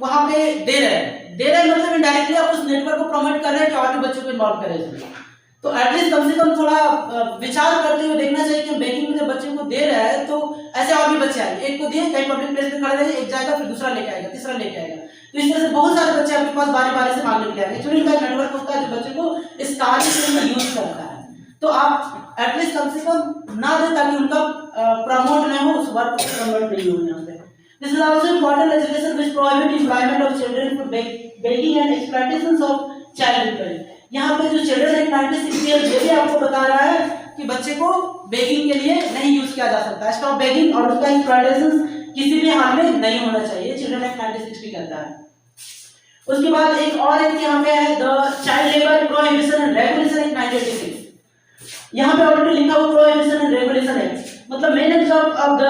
वहां पे दे रहे हैं मतलब इनडायरेक्टली आप उस नेटवर्क को प्रमोट कर रहे हैं कि और भी बच्चों को इन्वॉल्व करें इसमें। तो एटलीस्ट कम से कम थोड़ा विचार करते हुए देखना चाहिए कि बेगिंग में जब बच्चे को दे रहा है तो ऐसे और भी बच्चे आएंगे, एक को दिए कहीं पब्लिक प्लेस में खड़े रहे, एक जाएगा फिर दूसरा लेके आएगा, तीसरा लेके आएगा, तो इस तरह से बहुत सारे बच्चे आपके पास बारी बारी से मांगने के लिए आएंगे। एक्चुअली इनका नेटवर्क होता है जो बच्चे को इस कार्य में यूज करता है, तो आप एटलीस्ट कम से कम ना दें ताकि उनका प्रमोट न हो, उस वर्क को प्रमोट नहीं हो यहाँ पे। This is also important legislation which prohibit employment of children for begging and exploitation of child labor। यहाँ पे जो चिल्ड्रन एक्ट 1960 है ये भी आपको बता रहा है कि बच्चे को बेगिंग के लिए नहीं यूज किया जा सकता, स्टॉप बेगिंग और उसका एक्सप्लॉइटेशन किसी भी हाल में नहीं होना चाहिए, चिल्ड्रन एक्ट 1960 कहता है। उसके बाद एक और एक यहाँ पे है the child labour prohibition and regulation act 1986। यहाँ पे ऑलरेडी लिखा हुआ प्रोहिबिशन एंड रेगुलेशन एक्ट, मतलब main objective of the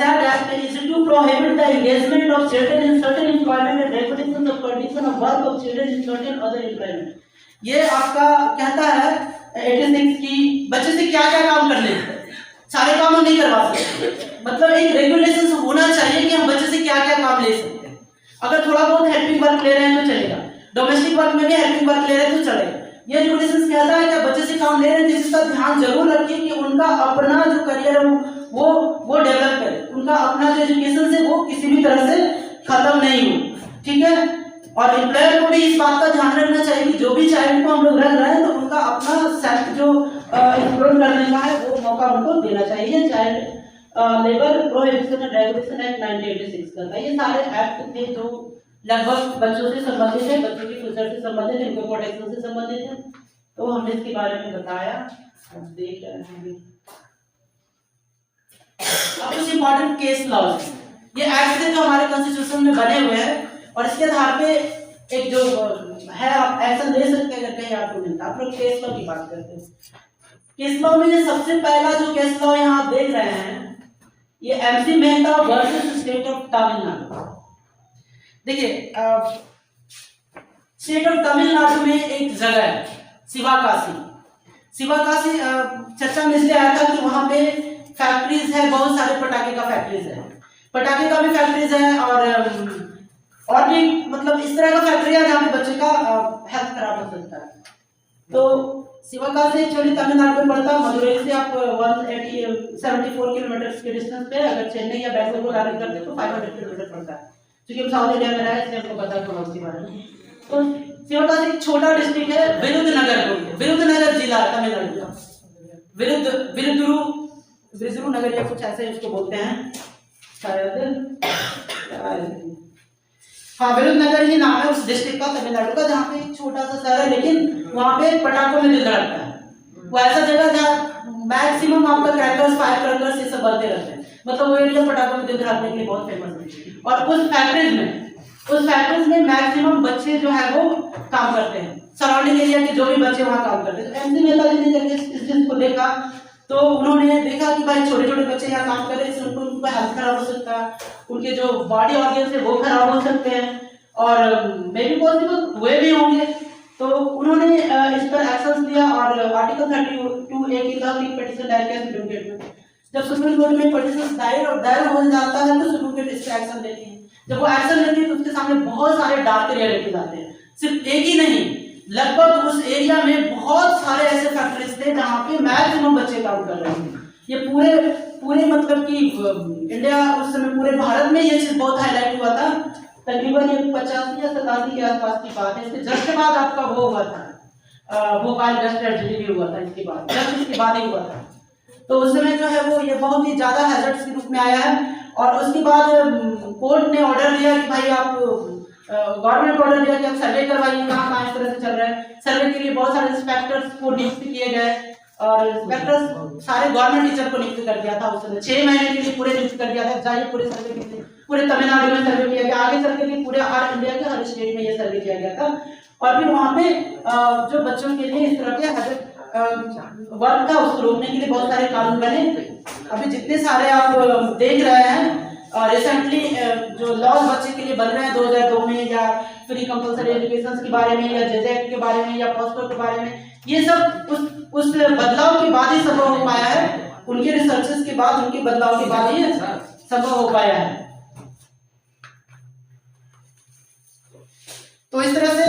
said act is to prohibit the engagement of children in certain employment and regulation of condition of work of children in certain other employment. ये आपका कहता है 86 की बच्चे से क्या क्या काम करने हैं, सारे काम हम नहीं करवा सकते, मतलब एक रेगुलेशन होना चाहिए कि हम बच्चे से क्या क्या काम ले सकते हैं। अगर थोड़ा बहुत हेल्पिंग वर्क ले रहे हैं तो चलेगा, डोमेस्टिक वर्क में भी हेल्पिंग वर्क ले रहे हैं तो चलेगा। ये रेगुलेशंस कहता है कि बच्चे से काम ले रहे हैं तो इसका ध्यान जरूर रखिए कि उनका अपना जो करियर है वो डेवलप करे, उनका अपना जो एजुकेशन है वो किसी भी तरह से खत्म नहीं हो, ठीक है। और एम्प्लॉयर को भी इस बात का ध्यान रखना चाहिए कि जो भी चाइल्ड को हम लोग रख रहे हैं तो उनका अपना सेल्फ जो एक्सप्लोर करने का है वो मौका उनको देना चाहिए। Child labour prohibition and regulation act 1986 का ये सारे एक्ट थे जो लगभग बच्चों से संबंधित है, बच्चों के फ्यूचर से संबंधित है, उनके प्रोटेक्शन से संबंधित है, तो हमने इसके बारे में बताया। अब देख रहे हैं अब कुछ इंपॉर्टेंट केस लॉज, ये एक्ट थे जो हमारे कॉन्स्टिट्यूशन में बने हुए हैं और इसके आधार पे एक जो है आप एक्शन ले सकते हैं अगर कहीं आपको मिलता है। आप लोग केस लॉ की बात करते हैं। केस लॉ में ये सबसे पहला जो केस लॉ यहाँ आप देख रहे हैं ये MC Mehta versus state of Tamil Nadu. देखिए स्टेट ऑफ तमिलनाडु में एक जगह है शिवाकाशी। शिवाकाशी चर्चा में इसलिए आया था कि वहां पे फैक्ट्रीज है, बहुत सारे पटाखे का फैक्ट्रीज है, पटाखे का भी फैक्ट्रीज है और भी मतलब इस तरह का फैक्ट्री है जहाँ पे बच्चे का हेल्थ खराब हो सकता है। तो शिवाकाशी एक्चुअली तमिलनाडु में पड़ता है, मदुरई से आप 174 किलोमीटर के डिस्टेंस पे, अगर चेन्नई या बैंगलोर को टारगेट करते हैं तो 500 किलोमीटर पड़ता है, क्योंकि हम साउथ इंडिया में रहे इसलिए हमको पता है थोड़ा उसके बारे में। तो शिवाकाशी एक छोटा डिस्ट्रिक्ट है, विरुद्धनगर जिला है तमिलनाडु का, विरुद्धुरु नगर या कुछ ऐसे उसको बोलते हैं शायद, हाँ विरुद्धनगर ही नाम है उस डिस्ट्रिक्ट का तमिलनाडु का, जहाँ पे एक छोटा सा शहर है लेकिन वहाँ पे पटाखों में दिल धड़कता है। वो ऐसा जगह जहाँ मैक्सिमम आपका क्रैकर्स, फायर क्रैकर्स ये सब बनते रहते हैं, मतलब वो एरिया पटाखों में दिल धड़कने के लिए बहुत फेमस है। और उस फैक्ट्रीज में मैक्सिमम बच्चे जो है वो काम करते हैं, सराउंडिंग एरिया के जो भी बच्चे वहाँ काम करते हैं। तो MC मेहता जी ने जब इस चीज को देखा तो उन्होंने देखा कि भाई छोटे छोटे बच्चे यहाँ काम कर रहे हैं, इससे उनका हेल्थ खराब हो सकता है, उनके जो बॉडी ऑर्गन्स है वो खराब हो सकते हैं और मे बी पॉसिबल हुए भी होंगे। तो उन्होंने इस पर एक्शन लिया और आर्टिकल 32A के तहत एक पिटीशन दायर किया सुप्रीम कोर्ट में। जब सुप्रीम कोर्ट में पिटीशन दायर हो जाता है तो सुप्रीम कोर्ट इस पर एक्शन लेती है। जब वो एक्शन लेती है तो उसके सामने बहुत सारे डार्क रियलिटीज आते हैं, सिर्फ एक ही नहीं, लगभग उस एरिया में बहुत सारे ऐसे फैक्ट्रीज थे जहाँ पे मैक्सिमम बच्चे काम कर रहे थे। ये पूरे मतलब कि इंडिया उस समय पूरे भारत में ये चीज बहुत हाईलाइट हुआ था। तकरीबन ये 85 या 87 के आसपास की बात है। इसके जस्ट के बाद आपका वो हुआ था भोपाल डस्ट ट्रेजेडी भी हुआ था, इसके बाद जस्ट इसके बाद ही हुआ था। तो उस समय जो है वो ये बहुत ही ज्यादा हैजर्ड्स के रूप में आया है और उसके बाद कोर्ट ने ऑर्डर दिया कि भाई आप गवर्नमेंट ऑर्डर दिया कि आप सर्वे करवाइए कहाँ इस तरह से चल रहा है। सर्वे के लिए बहुत सारे इंस्पेक्टर्स को नियुक्त किए गए और इंस्पेक्टर्स सारे गवर्नमेंट टीचर को नियुक्त कर दिया था उस समय 6 महीने के लिए पूरे नियुक्त कर दिया था। जाइए पूरे सर्वे के लिए पूरे तमिलनाडु में सर्वे किया गया, आगे चल के पूरे हर इंडिया के हर स्टेट में ये सर्वे किया गया था और फिर वहाँ पे जो बच्चों के लिए इस तरह के वर्क था उसको रोकने के लिए बहुत सारे कानून बने। अभी जितने सारे आप देख रहे हैं रिसेंटली जो लॉज बच्चे के लिए बन रहे हैं 2002 में, या फ्री कंपलसरी एजुकेशन के बारे में, या जेजे एक्ट के बारे में, या पॉस्को के बारे में, ये सब उस बदलाव के बाद ही संभव हो पाया है। उनके रिसर्चेस के बाद, उनके बदलाव के बाद ही संभव हो पाया है। तो इस तरह से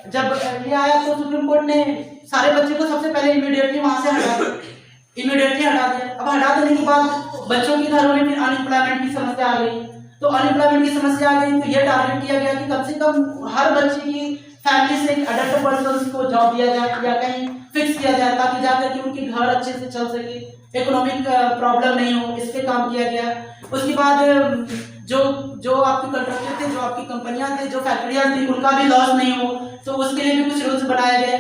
जब ये आया तो सुप्रीम कोर्ट ने सारे बच्चे को सबसे पहले इमीडिएटली वहां से हटा दिया। अब हटा देने के बाद बच्चों के घरों में फिर अनएम्प्लॉयमेंट की समस्या आ गई। तो अनएम्प्लॉयमेंट की समस्या आ गई तो ये टारगेट किया गया कि कम से कम हर बच्चे की फैमिली से एक अडल्ट पर्सन को जॉब दिया जाए या कहीं फिक्स किया जाए ताकि जाकर के उनके घर अच्छे से चल सके, इकोनॉमिक प्रॉब्लम नहीं हो, इस पे काम किया गया। उसके बाद जो आपके कंट्रैक्टर थे, जो आपकी कंपनियां थे, जो फैक्ट्रियां थी, उनका भी लॉस नहीं हो, तो उसके लिए भी कुछ रूल्स बनाए गए।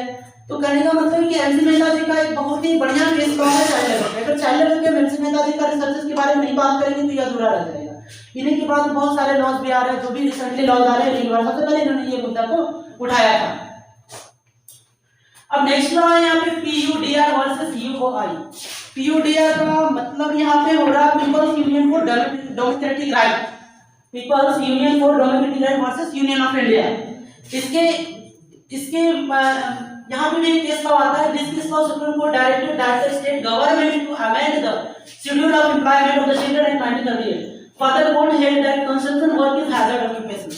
तो कहने का मतलब कि MC मेहता जी का एक बहुत ही बढ़िया केस लॉ है चाइल्ड लेबर। अगर चाइल्ड लेबर के MC मेहता जी का रिसर्चेस के बारे में नहीं बात करेंगे तो ये अधूरा रह जाएगा। इन्हीं के बाद बहुत सारे लॉज भी आ रहे हैं, जो भी रिसेंटली लॉज आ रहे हैं सबसे पहले इन्होंने ये मुद्दा को उठाया था। अब नेक्स्ट लॉ है यहाँ पे PUDR वर्सेस UOI। PUDR का मतलब यहाँ पे हो रहा है people's union for democratic right, people's union for democratic right versus union of India. इसके यहाँ पे भी एक केस लॉ आता है, this case law supreme court directed that state government to amend the schedule of employment of the children at 1938। Further court held that construction work is hazard occupation.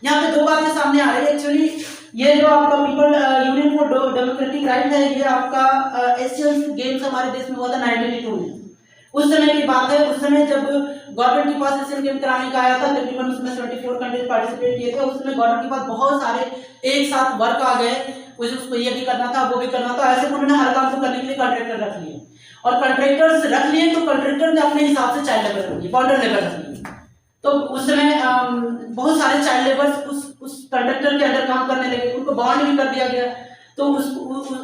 यहाँ पे दो बातें सामने आ रही है। एक्चुअली ये जो आपका people union for democratic right है, ये आपका एशियन गेम्स हमारे देश में हुआ था 1982 में। उस समय की बात है, उस समय जब गवर्नमेंट के पास एशियन गेम कराने का आया था, तकरीबन उसमें 74 कंट्रीज पार्टिसिपेट किए थे। उस समय गवर्नमेंट के पास बहुत सारे एक साथ वर्क आ गए, उसको ये भी करना था, वो भी करना था, ऐसे उन्होंने हर काम को करने के लिए कॉन्ट्रैक्टर रख लिए, और कॉन्ट्रैक्टर्स रख लिए तो कॉन्ट्रैक्टर ने अपने हिसाब से चाइल्ड लेबर रख लिए, बॉर्डर लेबर रख लिए। तो उस समय बहुत सारे चाइल्ड लेबर्स उस कॉन्ट्रैक्टर के अंडर काम करने लगे, उनको बॉन्ड भी कर दिया गया। तो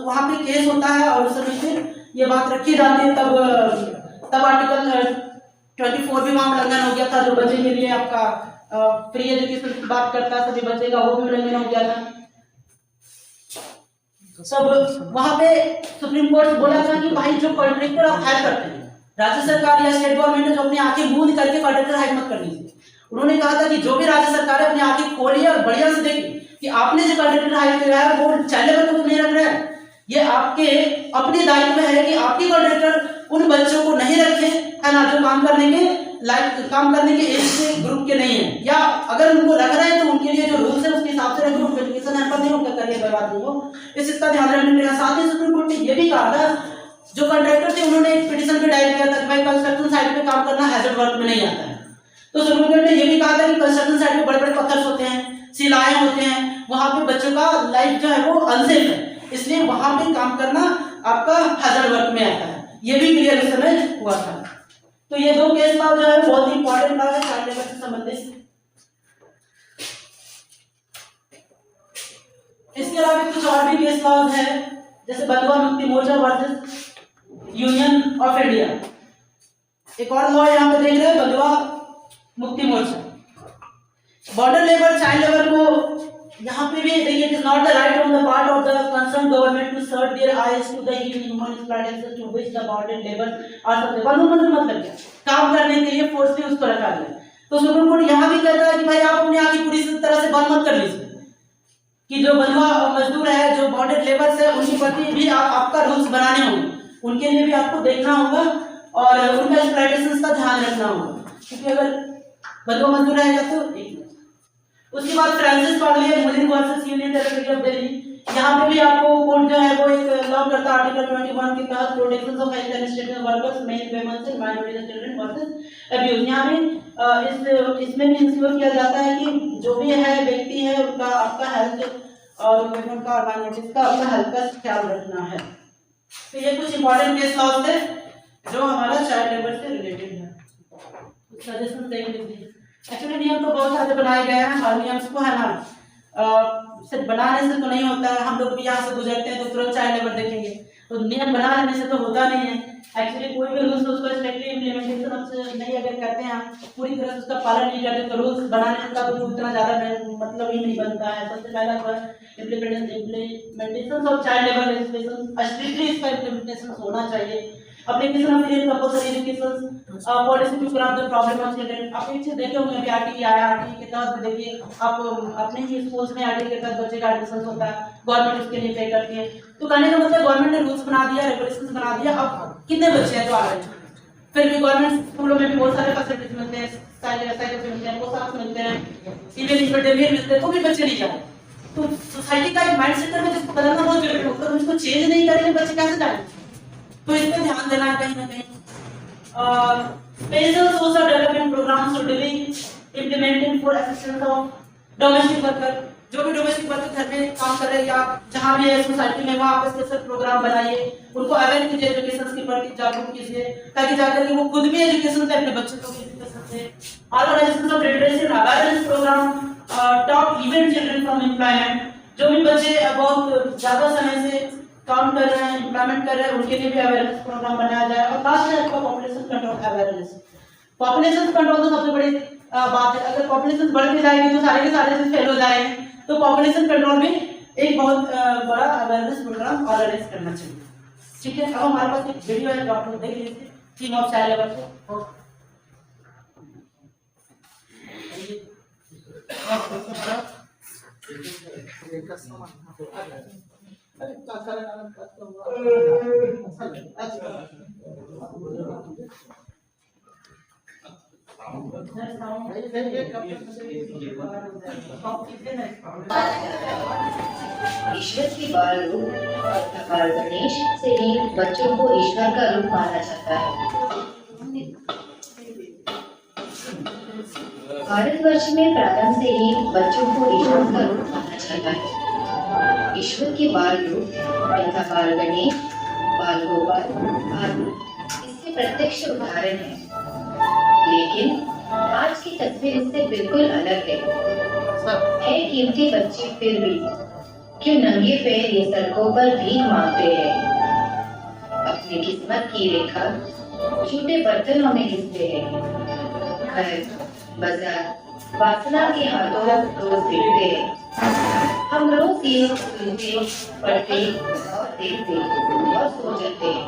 वहाँ पे केस होता है और उस समय फिर ये बात रखी जाती है। तब आर्टिकल 24 भी वहाँ उल्लंघन हो गया था, जो बच्चे के लिए आपका फ्री एजुकेशन की बात करता है, सभी बच्चे का, वो भी उल्लंघन हो गया था। सब वहाँ पे सुप्रीम कोर्ट ने बोला था कि भाई जो कॉन्ट्रैक्टर आप हायर करते हैं, राज्य सरकार या स्टेट गवर्नमेंट ने जो अपनी आंखें मूंद करके कॉन्ट्रैक्टर हायर मत कर लीजिए। उन्होंने कहा था कि जो भी राज्य सरकार है अपनी आंखें खोलिए और बढ़िया से देखिए कि आपने जो कॉन्ट्रैक्टर हायर किया है वो चाइल्ड लेबर को नहीं रख रहा है। ये आपके अपने दायित्व में है कि आपके कॉन्ट्रैक्टर उन बच्चों को नहीं रखे, है ना, जो काम करने के एज के ग्रुप के नहीं है, या अगर उनको रख रहे हैं तो उनके लिए जो रूल्स है उसके हिसाब से रखें, उनको एजुकेशन एम्पल नहीं उनका करियर बर्बाद नहीं हो, इसका ध्यान रखने के साथ ही सुप्रीम कोर्ट ने ये भी कहा था, जो कॉन्ट्रैक्टर थे उन्होंने एक पिटीशन पे डायल किया था कि भाई कंस्ट्रक्शन साइट पे काम करना हैजर्ड वर्क में नहीं आता है। तो सुप्रीम कोर्ट ने ये भी कहा था कि कंस्ट्रक्शन साइट पे बड़े बड़े पत्थर होते हैं, सिलाएं होते हैं, वहां पे बच्चों का लाइफ जो है वो अनसेफ है, इसलिए वहां पे काम करना आपका हैजर्ड वर्क में आता है। ये भी क्लियर इस समय हुआ था। तो ये दो केस लॉ जो है बहुत ही इंपॉर्टेंट लॉ है चाइल्ड लेबर से संबंधित। इसके अलावा कुछ और भी केस लॉज है, जैसे बंधुआ मुक्ति मोर्चा वर्सेस यूनियन ऑफ इंडिया। एक और लॉ यहाँ पे देख रहे हैं, Bandhua Mukti Morcha. Border labour child labour को यहाँ पे भी देखिए, it is not the right on the part of the concern government to shut their eyes to the human exploitation to which the border labour are subject. मतलब क्या, काम करने के लिए फोर्सली उसको रखा गया। तो सुप्रीम कोर्ट यहाँ भी कहता है कि भाई आप अपनी आंखें पूरी तरह से बंद मत कर लीजिए कि जो बंधुआ मजदूर है, जो बॉर्डर लेबर्स है, उनके प्रति भी आपका रूल्स बनाने होंगे, उनके लिए भी आपको देखना होगा और उनका एक्सप्लॉयटेशन का ध्यान रखना होगा, क्योंकि अगर बंधुआ मजदूर रहेगा तो उसके बाद Francis Coralie Mullin versus Union Territory of Delhi. यहाँ पे भी आपको कोर्ट जो है वो एक लॉ करता है आर्टिकल 21 के तहत, protection of health and status workers, main women and minority children versus abuse. यहाँ भी इसमें भी इंश्योर किया जाता है कि जो भी है व्यक्ति है उनका आपका हेल्थ और वुमेन का और माइनॉरिटीज का आपका हेल्थ का ख्याल रखना है। तो ये कुछ इंपॉर्टेंट केस लॉज थे जो हमारा चाइल्ड लेबर से रिलेटेड है। सजेशन देख लीजिए। एक्चुअली नियम तो बहुत सारे बनाए गए हैं और नियम को है ना सिर्फ बनाने से तो नहीं होता है। हम लोग भी यहाँ से गुजरते हैं तो तुरंत चाइल्ड लेबर देखेंगे, तो नियम बना लेने से तो होता नहीं है। एक्चुअली कोई भी रूल्स उसको स्ट्रिक्टली इम्प्लीमेंटेशन नहीं अगर करते हैं, पूरी तरह से उसका पालन नहीं करते, तो रूल्स बनाने का तो उतना ज़्यादा मतलब ही नहीं बनता है। सबसे पहला तो implementation of child labour legislation, strictly इसका इम्प्लीमेंटेशन होना चाहिए। Application of Indian compulsory education policy to crack the problem of children. आप एक चीज देखे होंगे, अभी आरटीई आया, आरटीई के तहत देखिए आप अपने ही स्कूल्स में आरटीई के तहत बच्चे का एडमिशन होता है, गवर्नमेंट उसके लिए पे करती है। तो कहने का मतलब गवर्नमेंट ने रूल्स बना दिया, रेगुलेशंस बना दिया, अब कितने बच्चे हैं तो आ रहे हैं। फिर भी गवर्नमेंट स्कूलों में भी बहुत सारे फैसिलिटीज मिलते हैं, मिलते हैं, वो साथ मिलते हैं, इवन मिड डे मील मिलते हैं, तो भी बच्चे नहीं जा रहे। तो सोसाइटी का एक माइंड सेट में जिसको बदलना बहुत जरूरी होता है, उसको चेंज नहीं करेंगे बच्चे कैसे जाएंगे। तो इस पे ध्यान देना है कहीं ना कहीं। Special social development programmes to implemented for assistance of domestic worker. जो भी डोमेस्टिक वर्कर घर में काम कर रहे हैं या जहाँ भी है सोसाइटी में, वहाँ पे स्पेशल प्रोग्राम बनाइए, उनको अवेयर कीजिए, एजुकेशन के प्रति जागरूक कीजिए, ताकि जाकर के वो खुद भी एजुकेशन से अपने बच्चों को भी एजुकेशन से। Organisation of literacy awareness programme top event children from employment. जो भी बच्चे बहुत ज्यादा समय से काम कर रहे हैं, एम्प्लॉयमेंट कर रहे हैं, उनके लिए भी अवेयरनेस प्रोग्राम बनाया जाए। और बात है आपका population control awareness. Population control तो सबसे बड़ी बात है। अगर पॉपुलेशन बढ़ के जाएगी तो सारे के सारे फेल हो जाएंगे, तो पॉपुलेशन कंट्रोल भी एक बहुत बड़ा अवेयरनेस प्रोग्राम ऑर्गेनाइज करना चाहिए। ठीक है, अब हमारे पास एक वीडियो है जो आप लोग देख लीजिए, टीम ऑफ चाइल्ड लेबर को। ईश्वर के बाल रूप भगवान गणेश से ही बच्चों को ईश्वर का रूप माना जाता है। भारतवर्ष में प्रारंभ से ही बच्चों को ईश्वर का रूप माना जाता है। ईश्वर के बाल रूप यथा बाल गणेश, बाल गोपाल आदि इसके प्रत्यक्ष उदाहरण हैं। लेकिन आज की तस्वीर इससे बिल्कुल अलग है कीमती बच्चे फिर भी क्यों नंगे पैर ये सड़कों पर भीख मांगते हैं। अपनी किस्मत की रेखा छोटे बर्तनों में घिसते हैं। घर, बाजार, वासना के हाथों रोज देखते हैं। हम रोज ये सुनते, पढ़ते और देखते और सो जाते हैं।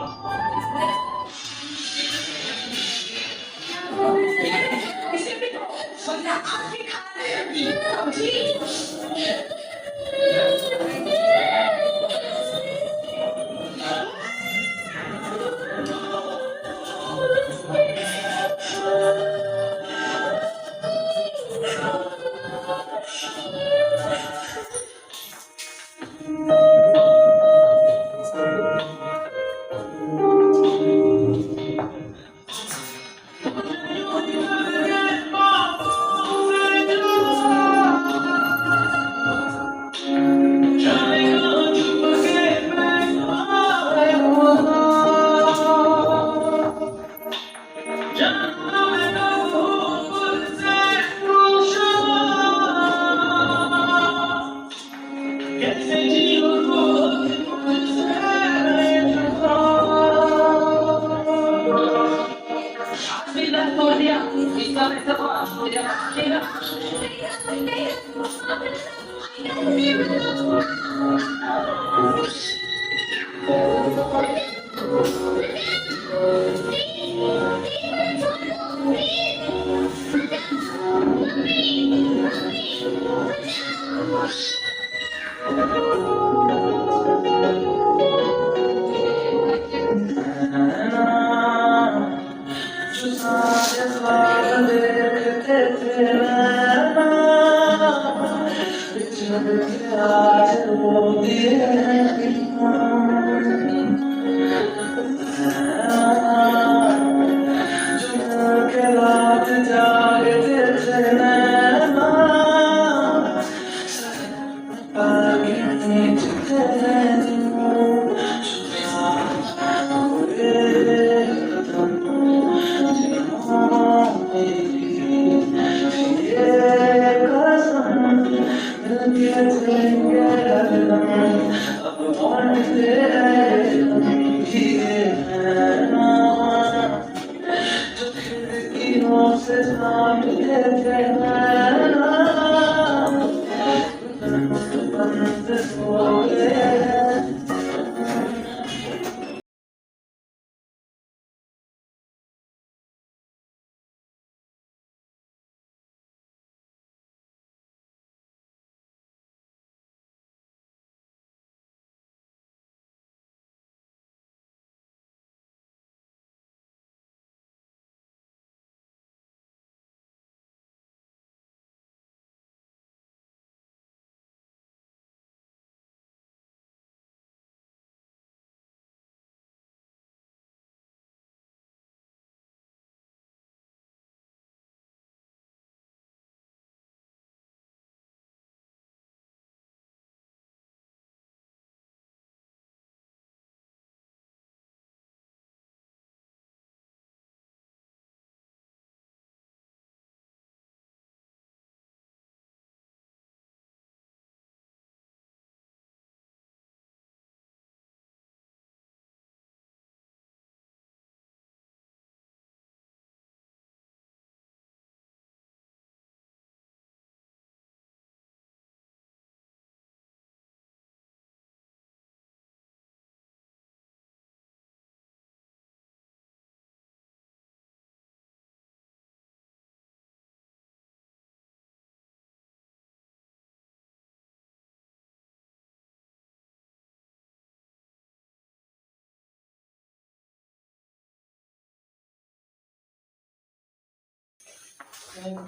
हाँ,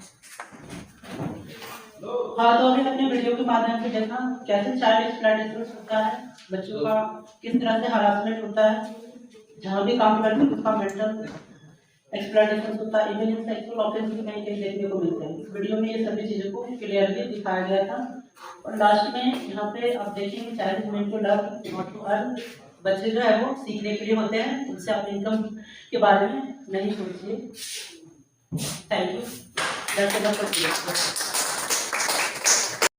तो अभी अपने वीडियो के माध्यम से देखा कैसे चाइल्ड एक्सप्लॉयटेशन होता है, बच्चों का किस तरह से हरासमेंट होता है, जहाँ भी काम करते हैं उसका मेंटल एक्सप्लॉयटेशन होता है, इवन इन सेक्सुअल ऑफेंस भी कहीं कहीं देखने को मिलते हैं। इस वीडियो में ये सभी चीज़ों को क्लियरली दिखाया गया था। और लास्ट में यहाँ पे आप देखेंगे child meant to learn not to earn. बच्चे जो है वो सीखने के लिए होते हैं, उनसे आप इनकम के बारे में नहीं सोचिए। Thank you.